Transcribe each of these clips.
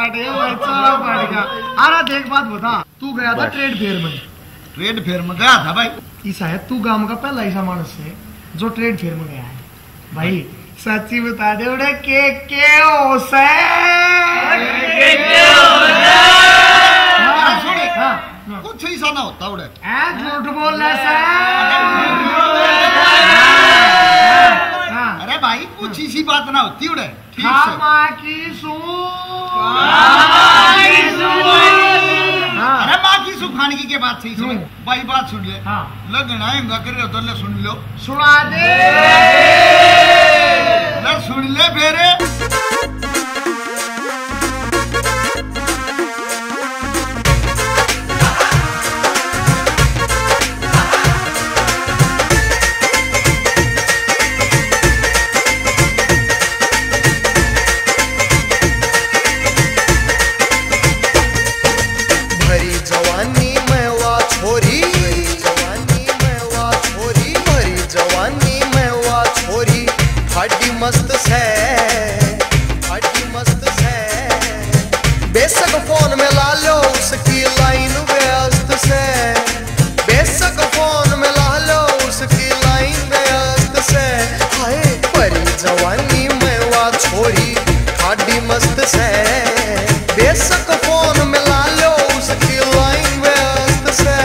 अरे देख बात बता, तू गया था ट्रेड फेयर में। ट्रेड फेयर में गया था भाई। ऐसा है, तू गांव का पहला ऐसा मानस है जो ट्रेड फेयर में गया है भाई। सच्ची बता दे उड़े के होश कुछ ऐसा ना होता उड़े। झूठ बोल रहा अरे भाई कुछ ऐसी बात ना होती उड़े। अरे माँ की सुखानगी के बात सही सुन भाई, बात सुन ले। लगन आएगा कर रहे हो तो ले सुन लो। सुना दे ले सुन ले फेरे। मस्त से बेशक फोन में ला लो उसकी लाइन व्यस्त से, बेशक फोन में ला लो उसकी लाइन व्यस्त से। हाय परी जवानी में वा छोरी ठाडी मस्त से, बेशक फोन में ला लो उसकी लाइन व्यस्त से।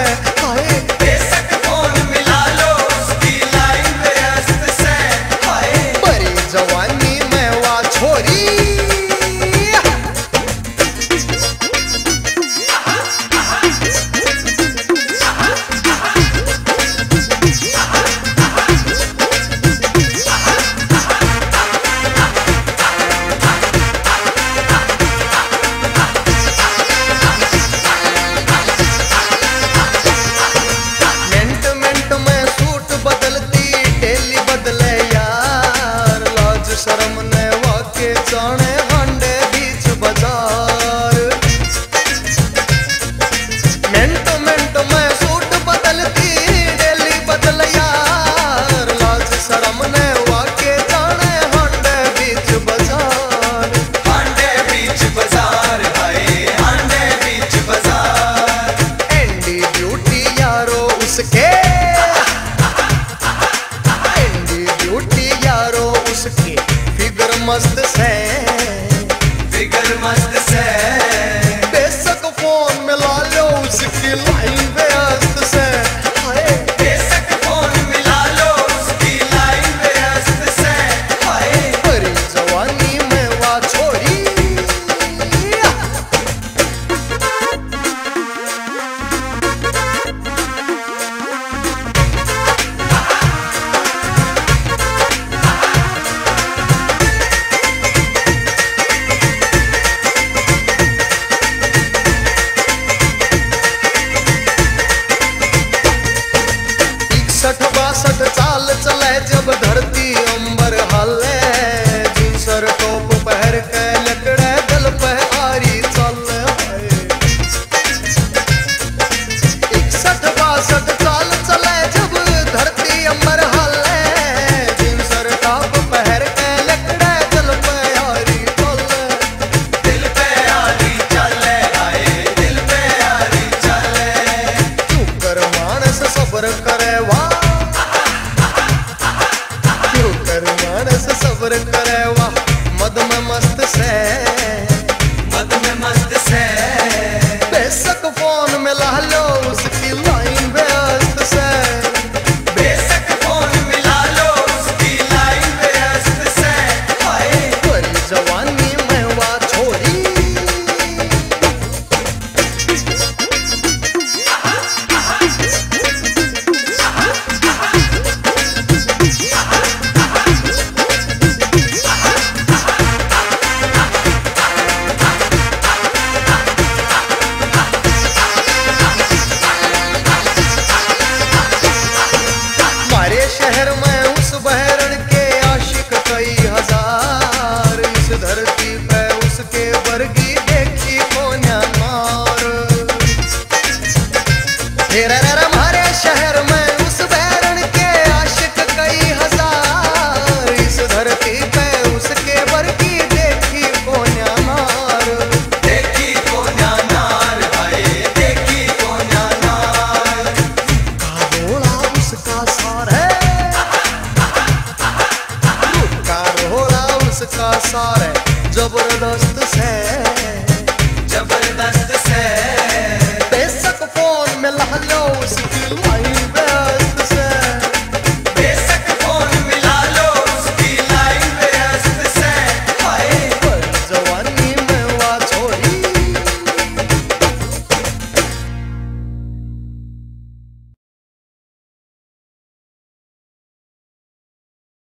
हाय बेशक फोन में ला लो उसकी लाइन व्यस्त से। हाय परी जवानी में वा छोरी मस्त से, फिगर मस्त से, बेशक फोन में ला लो उसकी लाइन व्यस्त से। हाय बेशक फोन में ला लो उसकी लाइन व्यस्त से। हाय परी जवानी में वा छोरी चाल चले जब धरती अंबर हाले, जिनसर टोप पहर के लकड़े गल पे आरी चल। 61-62 चाल चले जब धरती अंबर हाले, जिनसर टोप पहर के लकड़े गल पे आरी चल। दिल पे आरी चले आए, दिल पे आरी चले। चुप कर मानस सब्र करे वा, सब्र करे वाह मद में मस्त से, मद में मस्त से, बेशक फोन में ला लो उसकी लाइन व्यस्त से, बेशक फोन में ला लो उसकी लाइन व्यस्त से। हाय परी जवानी में वा छोरी शहर में उस बहरण के आशिक कई हजार, इस धरती पे उसके वर्गी देखी कोन्या मार। हमारे शहर में उस बहरण के आशिक कई हजार, इस धरती पे उसके वर्गी देखी कोन्या मार। उसका सारे, रूप का रोला उसका सारे जबरदस्त से।